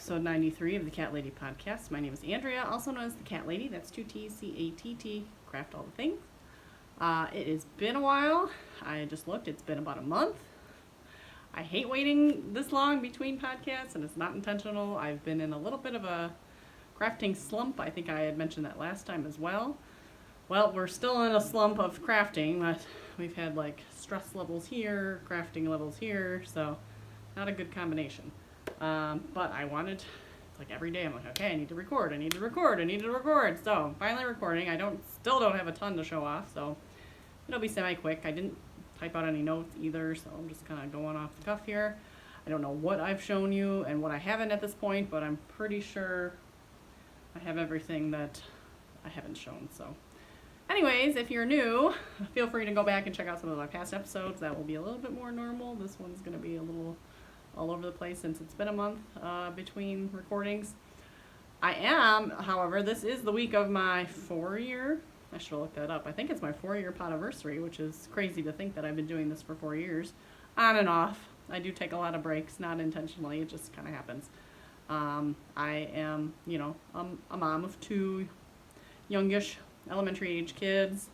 episode 93 of the Cat Lady podcast. My name is Andrea, also known as the Cat Lady. That's 2 T's, CATT, craft all the things. It has been a while. I just looked, it's been about a month. I hate waiting this long between podcasts, and it's not intentional. I've been in a little bit of a crafting slump. I think I had mentioned that last time as well. Well, we're still in a slump of crafting, but we've had like stress levels here, crafting levels here, so not a good combination. But I wanted, like every day I'm like, okay, I need to record. So finally recording. I still don't have a ton to show off, so it'll be semi-quick. I didn't type out any notes either, so I'm just kind of going off the cuff here. I don't know what I've shown you and what I haven't at this point, but I'm pretty sure I have everything that I haven't shown. So anyways, if you're new, feel free to go back and check out some of my past episodes. That will be a little bit more normal. This one's going to be a little all over the place since it's been a month between recordings. I am, however, this is the week of my 4-year, I should have looked that up. I think it's my 4-year podiversary, which is crazy to think that I've been doing this for 4 years, on and off. I do take a lot of breaks, not intentionally, it just kind of happens. I am, a mom of 2 youngish elementary age kids,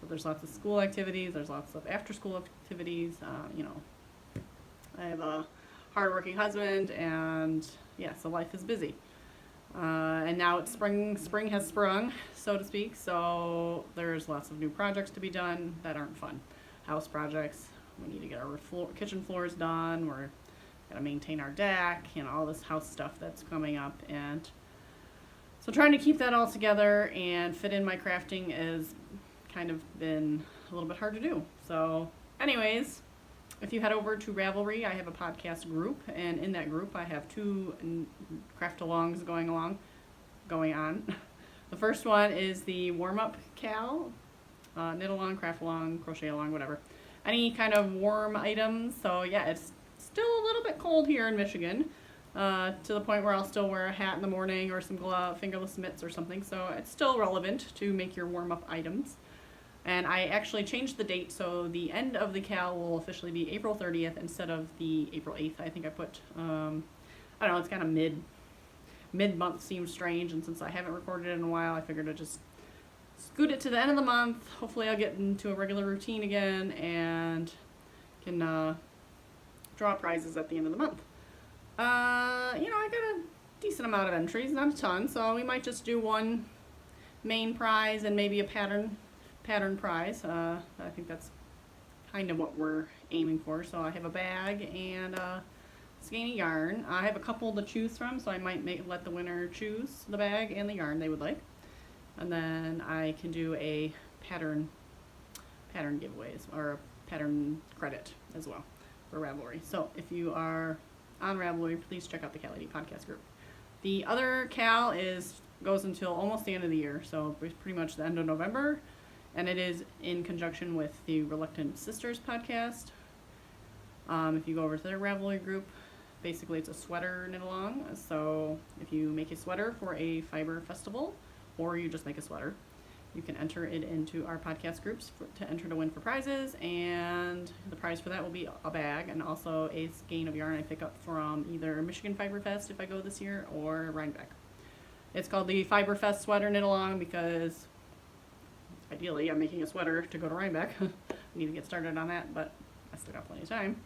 so there's lots of school activities, there's lots of after school activities, I have a hardworking husband, and yeah, so life is busy. And now it's spring has sprung, so to speak, so there's lots of new projects to be done that aren't fun. House projects, we need to get our kitchen floors done, we're gonna maintain our deck, all this house stuff that's coming up, and so trying to keep that all together and fit in my crafting has kind of been a little bit hard to do. So anyways, if you head over to Ravelry, I have a podcast group, and in that group I have 2 craft-alongs going on. The first one is the warm-up cal, knit along, craft along, crochet along, whatever. Any kind of warm items. So yeah, it's still a little bit cold here in Michigan, to the point where I'll still wear a hat in the morning or some fingerless mitts or something. So it's still relevant to make your warm-up items. And I actually changed the date, so the end of the cal will officially be April 30th instead of the April 8th. I think I put, I don't know, it's kind of mid-month seems strange, and since I haven't recorded in a while, I figured I'd just scoot it to the end of the month. Hopefully I'll get into a regular routine again and can draw prizes at the end of the month. I got a decent amount of entries, not a ton, so we might just do one main prize and maybe a pattern prize. I think that's kind of what we're aiming for. So I have a bag and a skein of yarn. I have a couple to choose from, so I might let the winner choose the bag and the yarn they would like. And then I can do a pattern giveaways or a pattern credit as well for Ravelry. So if you are on Ravelry, please check out the Cat Lady podcast group. The other cal goes until almost the end of the year, so pretty much the end of November. And it is in conjunction with the Reluctant Sisters podcast. If you go over to their Ravelry group, basically it's a sweater knit along. So if you make a sweater for a fiber festival, or you just make a sweater, you can enter it into our podcast groups to enter to win for prizes. And the prize for that will be a bag and also a skein of yarn I pick up from either Michigan Fiber Fest if I go this year, or Rhinebeck. It's called the Fiber Fest Sweater Knit Along because ideally, I'm making a sweater to go to Rhinebeck. I need to get started on that, but I still got plenty of time.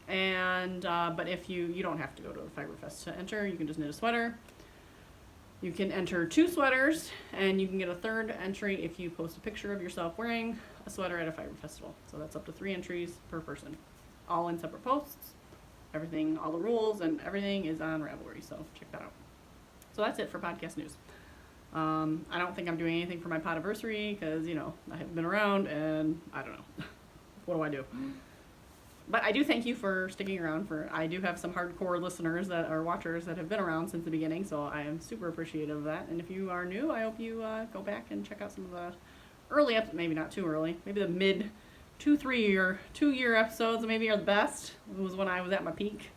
And but if you don't have to go to a Fiber Fest to enter, you can just knit a sweater. You can enter 2 sweaters, and you can get a 3rd entry if you post a picture of yourself wearing a sweater at a fiber festival. So that's up to 3 entries per person, all in separate posts. Everything, all the rules and everything is on Ravelry, so check that out. So that's it for podcast news. I don't think I'm doing anything for my podiversary because, I haven't been around and I don't know. What do I do? But I do thank you for sticking around. I do have some hardcore listeners that are watchers that have been around since the beginning, so I am super appreciative of that. And if you are new, I hope you go back and check out some of the early maybe not too early, maybe the mid 2-year episodes maybe are the best. It was when I was at my peak.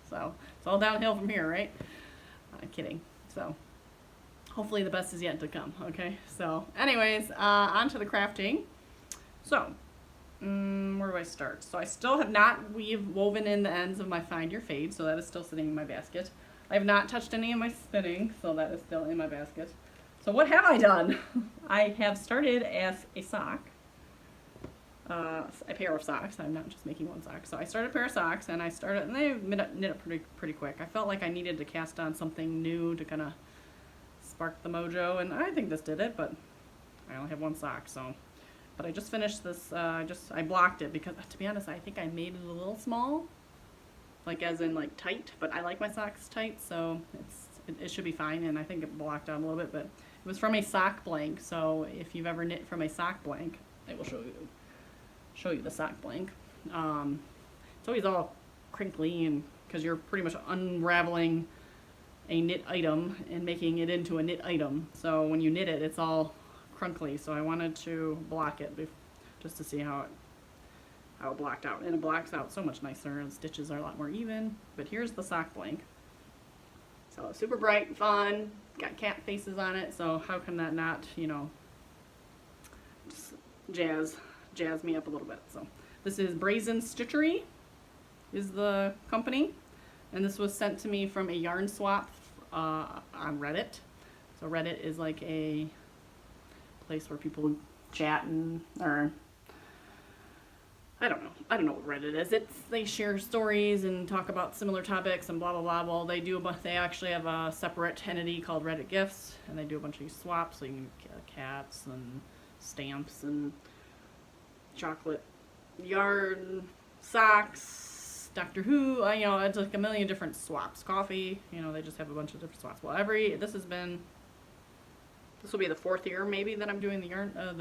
So it's all downhill from here, right? Kidding. So hopefully the best is yet to come, okay? So anyways, on to the crafting. So, where do I start? So I still have not woven in the ends of my Find Your Fade, so that is still sitting in my basket. I have not touched any of my spinning, so that is still in my basket. So what have I done? I have started as a sock. A pair of socks. I'm not just making one sock. So I started a pair of socks, and they knit up pretty quick. I felt like I needed to cast on something new to kind of spark the mojo, and I think this did it, but I only have one sock, so. But I just finished this, I blocked it because, to be honest, I think I made it a little small, like as in like tight, but I like my socks tight, so it should be fine, and I think it blocked out a little bit, but it was from a sock blank, so if you've ever knit from a sock blank, I will show you the sock blank. It's always all crinkly, and because you're pretty much unraveling a knit item and making it into a knit item. So when you knit it, it's all crunkly. So I wanted to block it just to see how it blocked out. And it blocks out so much nicer, and the stitches are a lot more even. But here's the sock blank. So super bright, fun, got cat faces on it. So how can that not, just jazz me up a little bit. So this is Brazen Stitchery is the company, and this was sent to me from a yarn swap on Reddit. So Reddit is like a place where people chat or I don't know what Reddit is. They share stories and talk about similar topics and blah blah blah. Well, they actually have a separate entity called Reddit Gifts, and they do a bunch of these swaps. So you can get cats and stamps and chocolate yarn, socks, Doctor Who, it's like a million different swaps. Coffee, they just have a bunch of different swaps. Well, this will be the 4th year maybe that I'm doing the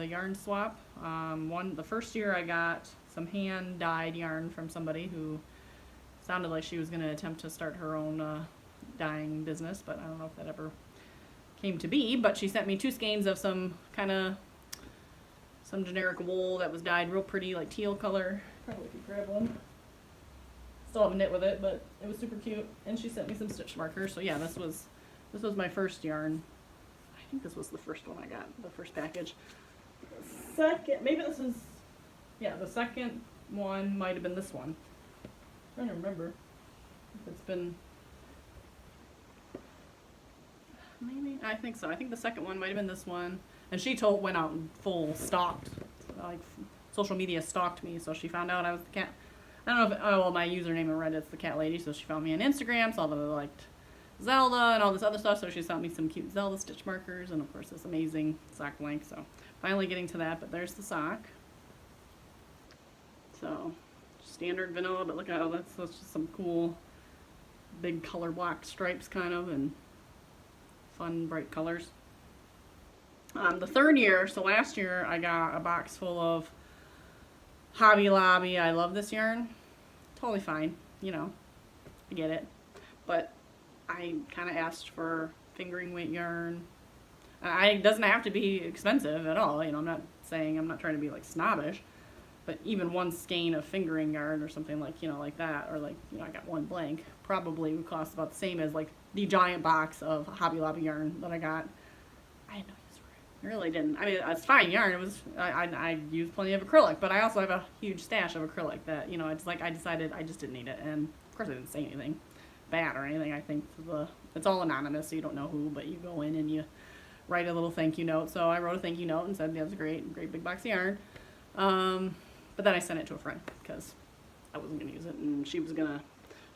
yarn swap. The first year I got some hand dyed yarn from somebody who sounded like she was going to attempt to start her own dyeing business, but I don't know if that ever came to be. But she sent me 2 skeins of some generic wool that was dyed real pretty, like teal color. Probably could grab one. Still haven't knit with it, but it was super cute. And she sent me some stitch markers. So yeah, this was my first yarn. I think this was the first one I got, the first package. The second one might have been this one. I'm trying to remember if it's been. Maybe I think so. I think the second one might have been this one. And she went out and full stalked, like social media stalked me, so she found out I was the cat. I don't know if, my username in Reddit's the cat lady, so she found me on Instagram, saw that I liked Zelda and all this other stuff, so she sent me some cute Zelda stitch markers, and of course this amazing sock blank, so finally getting to that, but there's the sock. So, standard vanilla, but look at that's just some cool big color block stripes kind of, and fun bright colors. The 3rd year, so last year I got a box full of Hobby Lobby. I love this yarn. Totally fine, I get it. But I kind of asked for fingering weight yarn. It doesn't have to be expensive at all. I'm not trying to be like snobbish, but even one skein of fingering yarn or something like, like that, or like, I got one blank, probably would cost about the same as like the giant box of Hobby Lobby yarn that I got. I had no use for it. I really didn't. I mean, it's fine yarn. It was, I used plenty of acrylic, but I also have a huge stash of acrylic that, it's like I decided I just didn't need it. And of course I didn't say anything bad or anything. I think it's all anonymous, so you don't know who, but you go in and you write a little thank you note. So I wrote a thank you note and said that was a great big box of yarn. But then I sent it to a friend because I wasn't going to use it, and she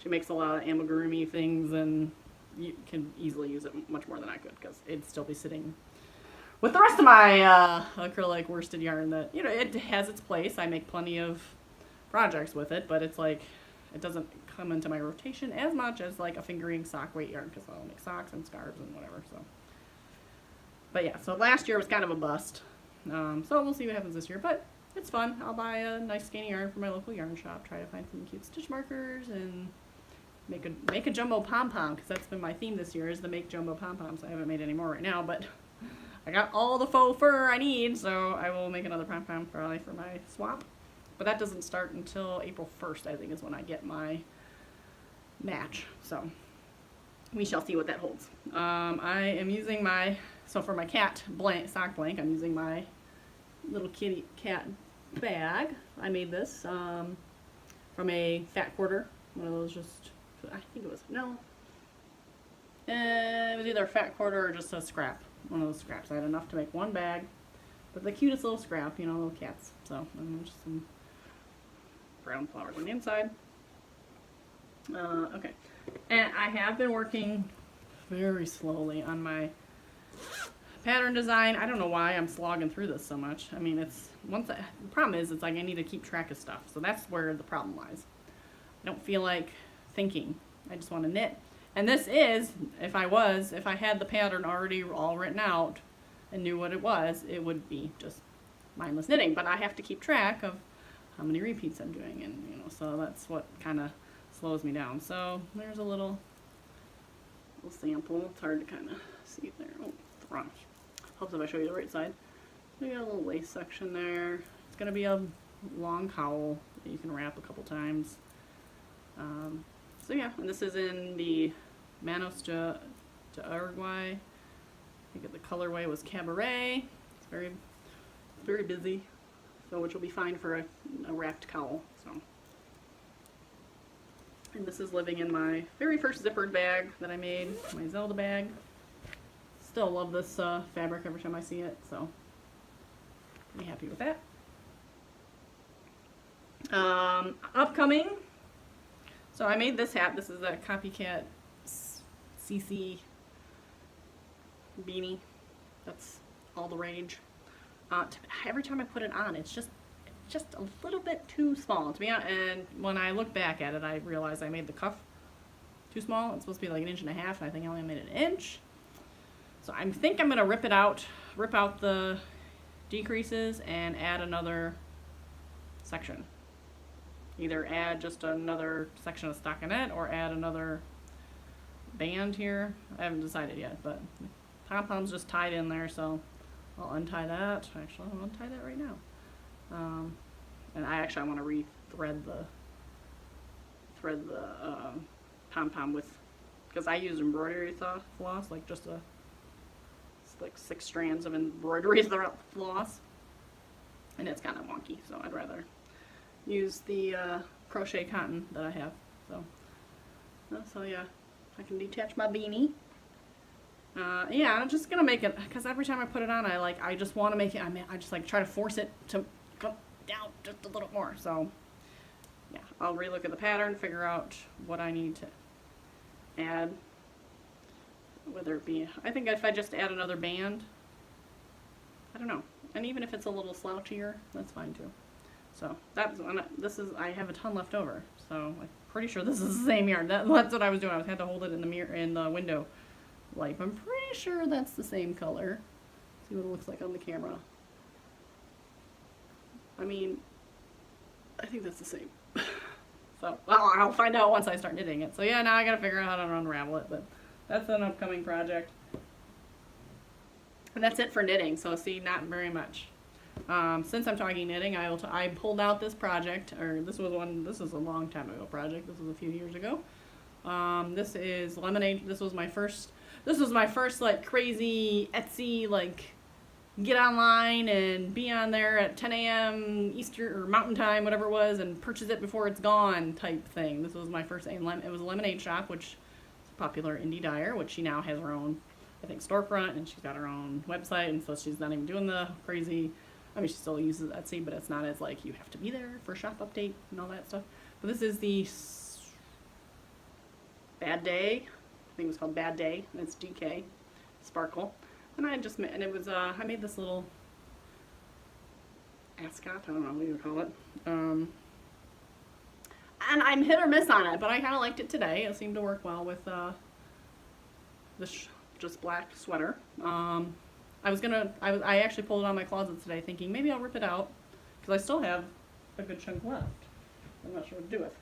makes a lot of amigurumi things, and you can easily use it much more than I could because it'd still be sitting with the rest of my acrylic worsted yarn that, it has its place. I make plenty of projects with it, but it's like, it doesn't come into my rotation as much as like a fingering sock weight yarn because I'll make socks and scarves and whatever, so. But yeah, so last year was kind of a bust. So we'll see what happens this year, but it's fun. I'll buy a nice skein of yarn from my local yarn shop, try to find some cute stitch markers, and make a jumbo pom-pom, because that's been my theme this year, is to make jumbo pom-poms. I haven't made any more right now, but I got all the faux fur I need, so I will make another pom-pom probably for my swap. But that doesn't start until April 1st, I think, is when I get my match. So we shall see what that holds. I am using for my cat sock blank, I'm using my little kitty cat bag. I made this from a fat quarter, one of those I think it was, no, It was either a fat quarter or just a scrap. One of those scraps. I had enough to make one bag. But the cutest little scrap, you know, little cats. So, and just some brown flowers on the inside. Okay. And I have been working very slowly on my pattern design. I don't know why I'm slogging through this so much. I mean, the problem is, it's like I need to keep track of stuff. So that's where the problem lies. I don't feel like thinking. I just want to knit. And this is, if I had the pattern already all written out and knew what it was, it would be just mindless knitting. But I have to keep track of how many repeats I'm doing, and you know, so that's what kind of slows me down. So there's a little sample. It's hard to kind of see there. Oh, it's wrong. Helps if I show you the right side. We got a little lace section there. It's gonna be a long cowl that you can wrap a couple times. So yeah, and this is in the Manos de Uruguay. I think the colorway was Cabaret. It's very, very busy, so which will be fine for a wrapped cowl. So, and this is living in my very first zippered bag that I made, my Zelda bag. Still love this fabric every time I see it, so pretty happy with that. Upcoming. So I made this hat. This is a copycat CC beanie. That's all the rage. Every time I put it on, it's just a little bit too small to be honest. And when I look back at it, I realized I made the cuff too small. It's supposed to be like 1.5 inches, and I think I only made it 1 inch. So I think I'm gonna rip out the decreases and add another section. Either add just another section of stockinette or add another band here. I haven't decided yet, but pom-pom's just tied in there, so I'll untie that. Actually, I'll untie that right now. And I want to re-thread the pom-pom with, because I use embroidery floss, like just like 6 strands of embroidery floss, and it's kind of wonky, so I'd rather use the crochet cotton that I have. So yeah, I can detach my beanie. Yeah, I'm just gonna make it, because every time I put it on, I just want to make it. I just like try to force it to come down just a little more. So yeah, I'll relook at the pattern, figure out what I need to add. Whether it be, I think if I just add another band, I don't know. And even if it's a little slouchier, that's fine too. So I have a ton left over, so I'm pretty sure this is the same yarn. That's what I was doing. I had to hold it in the mirror, in the window light. I'm pretty sure that's the same color. See what it looks like on the camera. I mean, I think that's the same. So I'll find out once I start knitting it. So yeah, now I gotta figure out how to unravel it, but that's an upcoming project. And that's it for knitting. So see, not very much. Since I'm talking knitting, I pulled out this project, or this is a long time ago project. This was a few years ago. This is lemonade. This was my first like crazy Etsy, like get online and be on there at 10 a.m. Eastern or Mountain Time, whatever it was, and purchase it before it's gone type thing. This was my first thing. It was a lemonade shop, which is a popular indie dyer, which she now has her own, I think, storefront, and she's got her own website, and so she's not even doing the crazy. I mean, she still uses Etsy, but it's not as like you have to be there for shop update and all that stuff. But this is the Bad Day. I think it was called Bad Day. And it's DK Sparkle. And it was I made this little ascot. I don't know what you would call it. And I'm hit or miss on it, but I kind of liked it today. It seemed to work well with this just black sweater. I actually pulled it out of my closet today thinking maybe I'll rip it out, because I still have a good chunk left. I'm not sure what to do with.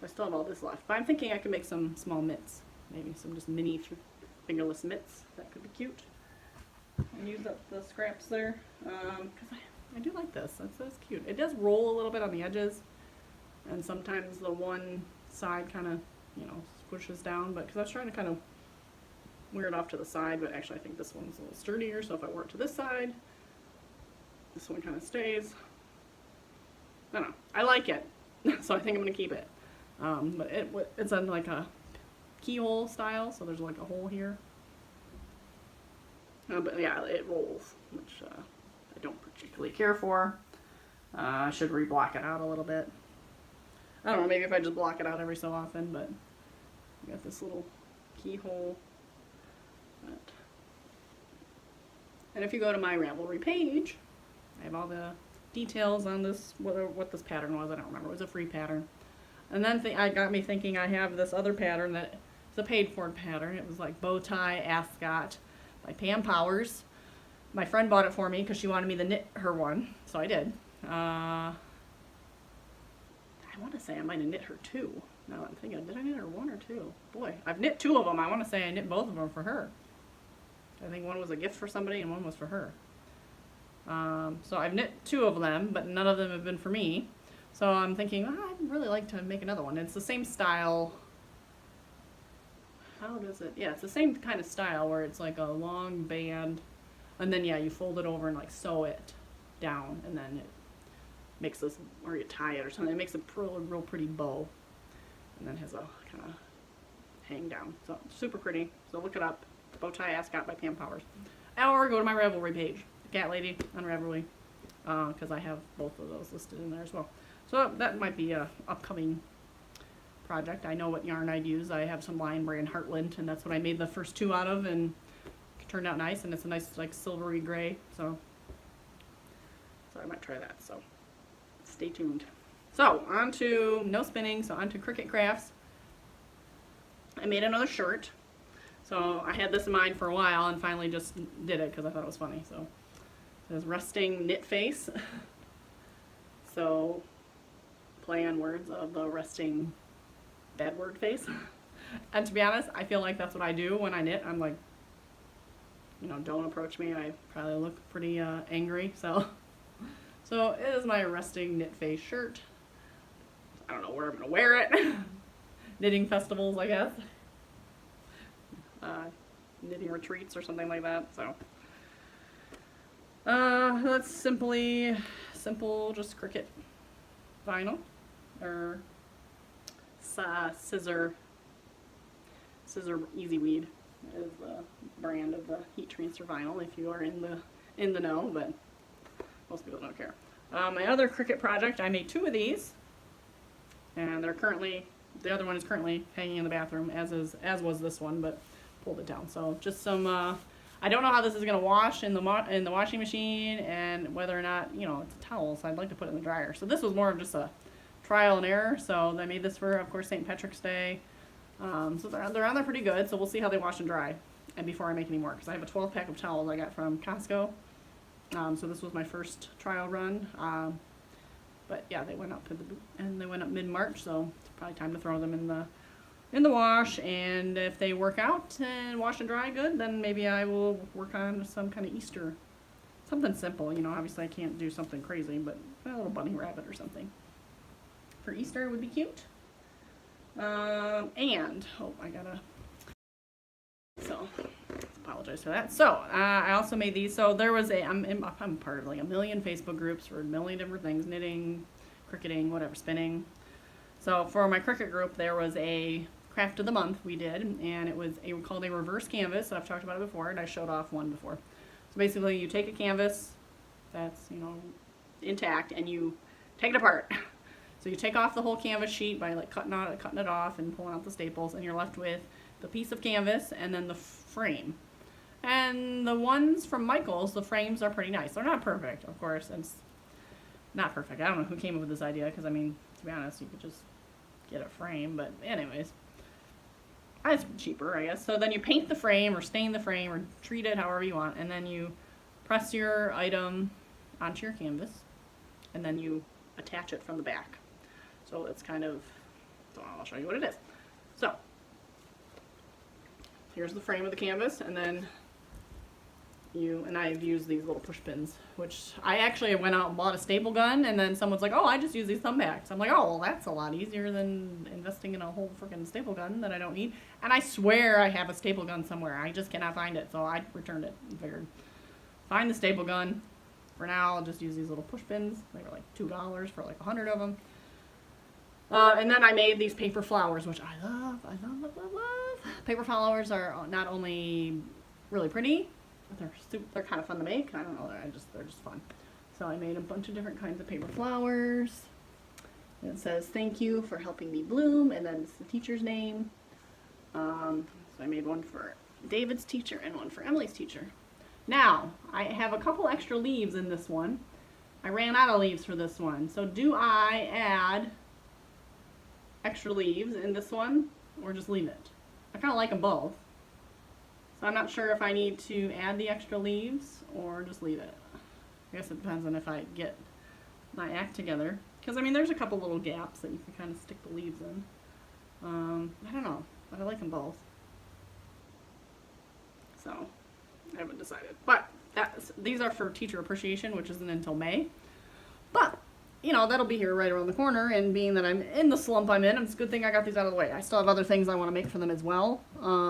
I still have all this left. But I'm thinking I could make some small mitts. Maybe some just mini fingerless mitts. That could be cute. And use up the scraps there. Because I do like this. That's cute. It does roll a little bit on the edges. And sometimes the one side kind of, squishes down. But because I was trying to kind of wear it off to the side, but actually I think this one's a little sturdier, so if I wear it to this side, this one kind of stays. I don't know. I like it, so I think I'm going to keep it. But it's on like a keyhole style, so there's like a hole here. But yeah, it rolls, which I don't particularly care for. I should re-block it out a little bit. I don't know, maybe if I just block it out every so often, but I got this little keyhole. And if you go to my Ravelry page, I have all the details on this, what this pattern was. I don't remember. It was a free pattern. And then I got me thinking I have this other pattern that is a paid-for pattern. It was like Bow Tie Ascot by Pam Powers. My friend bought it for me because she wanted me to knit her one, so I did. I want to say I might have knit her 2. Now I'm thinking, did I knit her 1 or 2? Boy, I've knit 2 of them. I want to say I knit both of them for her. I think one was a gift for somebody and one was for her. So I've knit 2 of them, but none of them have been for me. So I'm thinking, I'd really like to make another one. It's the same style. How does it? Yeah, it's the same kind of style where it's like a long band, and then yeah, you fold it over and like sew it down, and then it makes this, or you tie it or something. It makes a real pretty bow, and then has a kind of hang down. So super pretty. So look it up. Bow Tie Ascot by Pam Powers. Or go to my Ravelry page, Cat Lady on Ravelry, because I have both of those listed in there as well. So that might be a upcoming project. I know what yarn I'd use. I have some Lion Brand Heartland, and that's what I made the first 2 out of, and it turned out nice, and it's a nice like silvery gray. So I might try that. So stay tuned. So on to no spinning. So on to Cricut Crafts. I made another shirt. So I had this in mind for a while and finally just did it because I thought it was funny. So it says resting knit face. So play on words of the resting bad word face. And to be honest, I feel like that's what I do when I knit. I'm like, you know, don't approach me. I probably look pretty angry. So it is my resting knit face shirt. I don't know where I'm going to wear it. Knitting festivals, I guess. Knitting retreats or something like that. So that's simple just Cricut vinyl or scissor Easy Weed is the brand of the heat transfer vinyl if you are in the know, but most people don't care. My other Cricut project, I made 2 of these, and the other one is currently hanging in the bathroom, as was this one, but pulled it down. So just some, I don't know how this is going to wash in the washing machine, and whether or not, you know, it's a towel, so I'd like to put it in the dryer. So this was more of just a trial and error. So I made this for, of course, St. Patrick's Day. So they're on there pretty good. So we'll see how they wash and dry, and before I make any more, because I have a 12-pack of towels I got from Costco. So this was my first trial run. But yeah, they went up mid-March, so it's probably time to throw them in the wash, and if they work out and wash and dry good, then maybe I will work on some kind of Easter, something simple. You know, obviously I can't do something crazy, but a little bunny rabbit or something for Easter would be cute. So apologize for that. So I also made these. So there was I'm part of like a million Facebook groups for a million different things: knitting, cricketing, whatever, spinning. So for my Cricut group, there was a craft of the month we did, and it was called a reverse canvas. I've talked about it before, and I showed off one before. So basically, you take a canvas that's, you know, intact, and you take it apart. So you take off the whole canvas sheet by like cutting it off and pulling out the staples, and you're left with the piece of canvas and then the frame. And the ones from Michaels, the frames are pretty nice. They're not perfect, of course. It's not perfect. I don't know who came up with this idea, because I mean, to be honest, you could just get a frame, but anyways, it's cheaper, I guess. So then you paint the frame or stain the frame or treat it however you want, and then you press your item onto your canvas, and then you attach it from the back. So it's kind of, so I'll show you what it is. So here's the frame of the canvas, and then I've used these little push pins, which I actually went out and bought a staple gun, and then someone's like, oh, I just use these thumbtacks. I'm like, oh, well, that's a lot easier than investing in a whole freaking staple gun that I don't need. And I swear I have a staple gun somewhere. I just cannot find it, so I returned it and figured, find the staple gun. For now, I'll just use these little push pins. They were like $2 for like 100 of them. And then I made these paper flowers, which I love. paper flowers are not only really pretty, but they're kind of fun to make. I don't know, they're just fun. So I made a bunch of different kinds of paper flowers. And it says, "Thank you for helping me bloom," and then it's the teacher's name. So I made one for David's teacher and one for Emily's teacher. Now, I have a couple extra leaves in this one. I ran out of leaves for this one. So do I add extra leaves in this one or just leave it? I kind of like them both. So I'm not sure if I need to add the extra leaves or just leave it. I guess it depends on if I get my act together. Because, I mean, there's a couple little gaps that you can kind of stick the leaves in. I don't know, but I like them both. So, I haven't decided. But these are for teacher appreciation, which isn't until May. But, you know, that'll be here right around the corner, and being that I'm in the slump I'm in, it's a good thing I got these out of the way. I still have other things I want to make for them as well,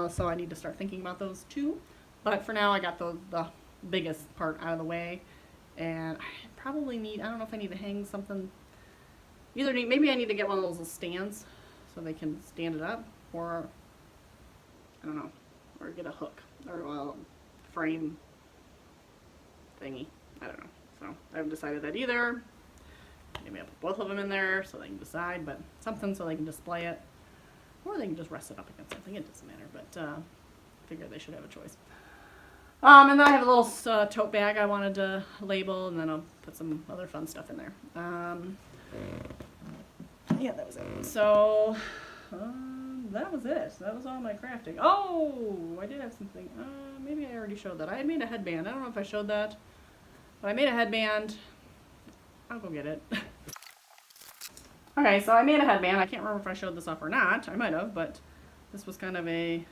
so I need to start thinking about those too. But for now, I got the biggest part out of the way, and I probably need, I don't know if I need to hang something, maybe I need to get one of those little stands so they can stand it up, or, I don't know, or get a hook, or a frame thingy, I don't know. So I haven't decided that either. Maybe I'll put both of them in there so they can decide, but something so they can display it, or they can just rest it up against something. It doesn't matter, but I figure they should have a choice. And then I have a little tote bag I wanted to label, and then I'll put some other fun stuff in there. Yeah, that was it. So that was it. That was all my crafting. Oh, I did have something. Maybe I already showed that. I had made a headband. I don't know if I showed that, but I made a headband. I'll go get it. Okay, so I made a headband. I can't remember if I showed this off or not. I might have, but this was kind of it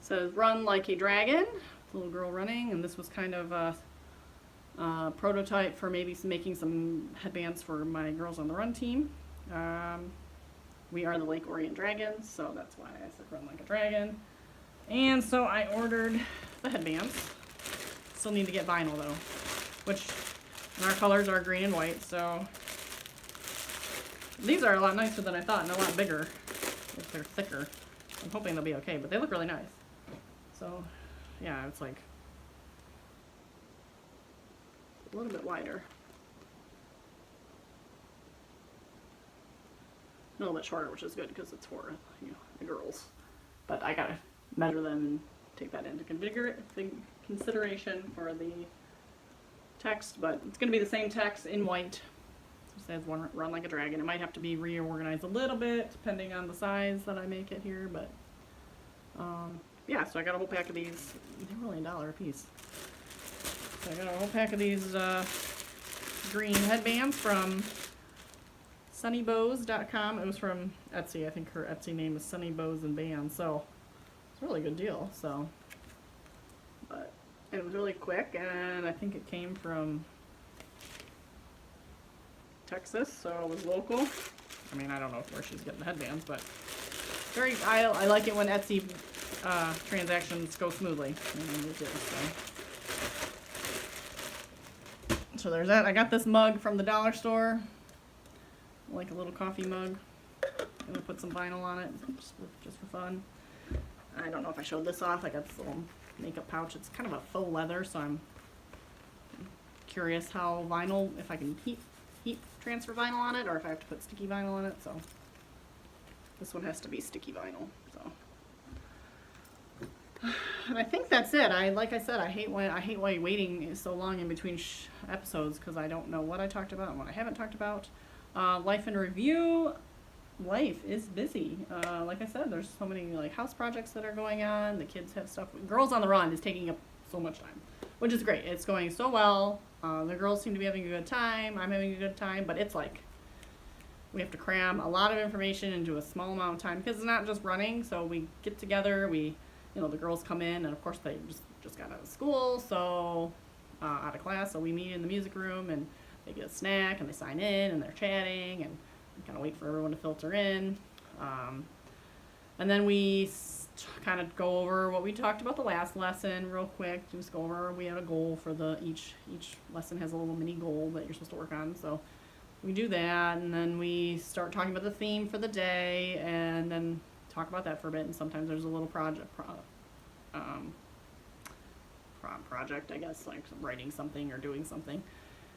says "Run like a dragon." It's a little girl running, and this was kind of a prototype for maybe making some headbands for my Girls on the Run team. We are the Lake Orient Dragons, so that's why I said "Run like a dragon." And so I ordered the headbands. Still need to get vinyl though, which our colors are green and white, so these are a lot nicer than I thought and a lot bigger if they're thicker. I'm hoping they'll be okay, but they look really nice. So yeah, it's like a little bit wider. A little bit shorter, which is good because it's for, you know, the girls. But I gotta measure them and take that into consideration for the text, but it's going to be the same text in white. It says "Run like a dragon." It might have to be reorganized a little bit depending on the size that I make it here, but yeah, so I got a whole pack of these. They're only $1 a piece. So I got a whole pack of these green headbands from sunnybows.com. It was from Etsy. I think her Etsy name is Sunny Bows and Bands, so it's a really good deal. So, but it was really quick, and I think it came from Texas, so it was local. I mean, I don't know where she's getting the headbands, but I like it when Etsy transactions go smoothly. And it did, so there's that. I got this mug from the dollar store, like a little coffee mug. I'm gonna put some vinyl on it, just for fun. I don't know if I showed this off. I got this little makeup pouch. It's kind of a faux leather, so I'm curious how vinyl, if I can heat transfer vinyl on it, or if I have to put sticky vinyl on it. So this one has to be sticky vinyl. So, and I think that's it. Like I said, I hate waiting so long in between episodes because I don't know what I talked about and what I haven't talked about. Life in review. Life is busy. Like I said, there's so many like house projects that are going on. The kids have stuff. Girls on the Run is taking up so much time, which is great. It's going so well. The girls seem to be having a good time. I'm having a good time, but it's like we have to cram a lot of information into a small amount of time because it's not just running. So we get together. The girls come in, and of course they just got out of school, so out of class. So we meet in the music room, and they get a snack, and they sign in, and they're chatting, and kind of wait for everyone to filter in. And then we kind of go over what we talked about the last lesson real quick. Just go over, we had a goal for each lesson has a little mini goal that you're supposed to work on. So we do that, and then we start talking about the theme for the day, and then talk about that for a bit, and sometimes there's a little project, I guess, like writing something or doing something.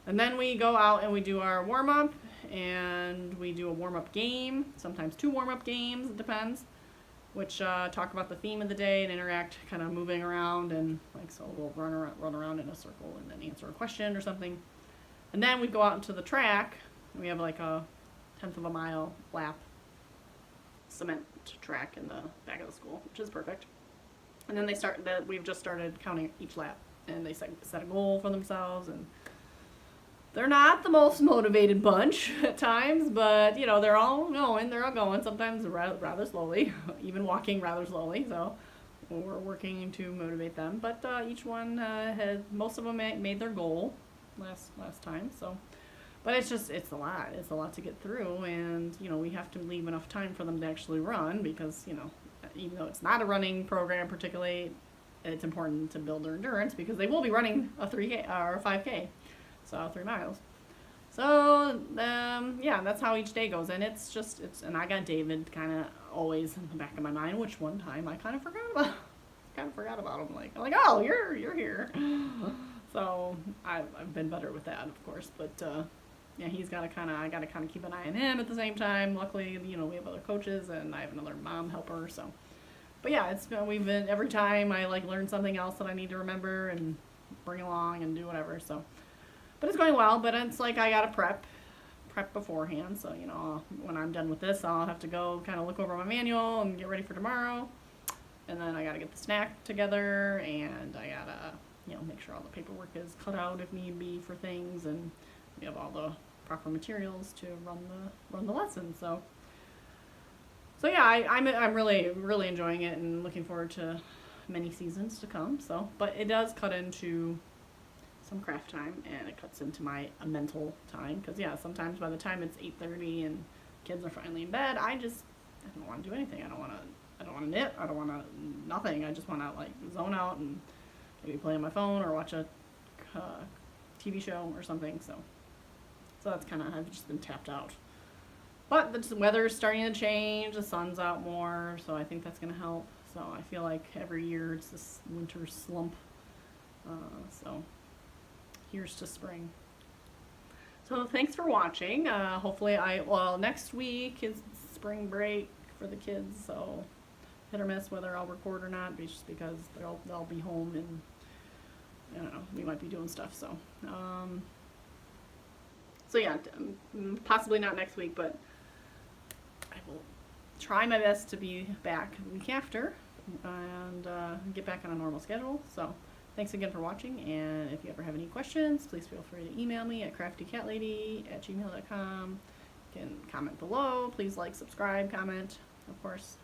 And then we go out and we do our warm-up, and we do a warm-up game, sometimes 2 warm-up games, it depends, which talk about the theme of the day and interact, kind of moving around, and like, so we'll run around in a circle and then answer a question or something. And then we go out into the track, and we have like a 1/10 of a mile lap cement track in the back of the school, which is perfect. And then we've just started counting each lap, and they set a goal for themselves, and they're not the most motivated bunch at times, but you know, they're all going, sometimes rather slowly, even walking rather slowly, so we're working to motivate them. But each one most of them made their goal last time, so. But it's a lot to get through, and you know, we have to leave enough time for them to actually run, because you know, even though it's not a running program particularly, it's important to build their endurance, because they will be running a 3K or a 5K, so 3 miles. So yeah, that's how each day goes, and and I got David kind of always in the back of my mind, which one time I kind of forgot about him, like oh, you're here. So I've been better with that, of course, but yeah, I gotta kind of keep an eye on him at the same time. Luckily, you know, we have other coaches, and I have another mom helper, so. But yeah, every time I like learn something else that I need to remember and bring along and do whatever, so. But it's going well, but it's like I gotta prep beforehand, so you know, when I'm done with this, I'll have to go kind of look over my manual and get ready for tomorrow, and then I gotta get the snack together, and I gotta, you know, make sure all the paperwork is cut out if need be for things, and we have all the proper materials to run the lesson. So yeah, I'm really enjoying it and looking forward to many seasons to come. So, but it does cut into some craft time, and it cuts into my mental time, because yeah, sometimes by the time it's 8:30 and kids are finally in bed, I don't want to do anything. I don't want to knit. I don't want to nothing. I just want to like zone out and maybe play on my phone or watch a TV show or something. So that's kind of, I've just been tapped out. But the weather's starting to change. The sun's out more, so I think that's going to help. So I feel like every year it's this winter slump. So here's to spring. So thanks for watching. Hopefully next week is spring break for the kids, so hit or miss whether I'll record or not, just because they'll be home, and I don't know, we might be doing stuff, so. So yeah, possibly not next week, but I will try my best to be back the week after, and get back on a normal schedule. So thanks again for watching, and if you ever have any questions, please feel free to email me at craftycatlady@gmail.com. You can comment below. Please like, subscribe, comment, of course,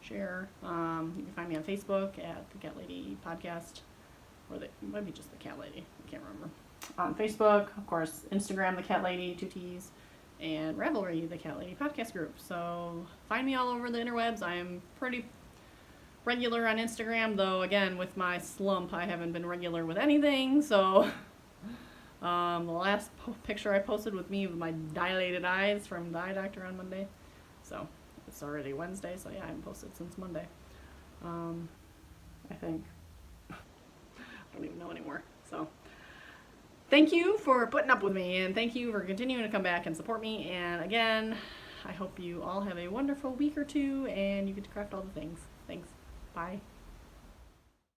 share. You can find me on Facebook at the Cat Lady Podcast, or maybe just the Cat Lady, I can't remember. On Facebook, of course, Instagram, the Cat Lady, 2 T's, and Ravelry, the Cat Lady Podcast Group. So find me all over the interwebs. I am pretty regular on Instagram, though again, with my slump, I haven't been regular with anything. So the last picture I posted with me with my dilated eyes from the eye doctor on Monday. So it's already Wednesday, so yeah, I haven't posted since Monday. I think. I don't even know anymore. So thank you for putting up with me, and thank you for continuing to come back and support me. And again, I hope you all have a wonderful week or two, and you get to craft all the things. Thanks. Bye.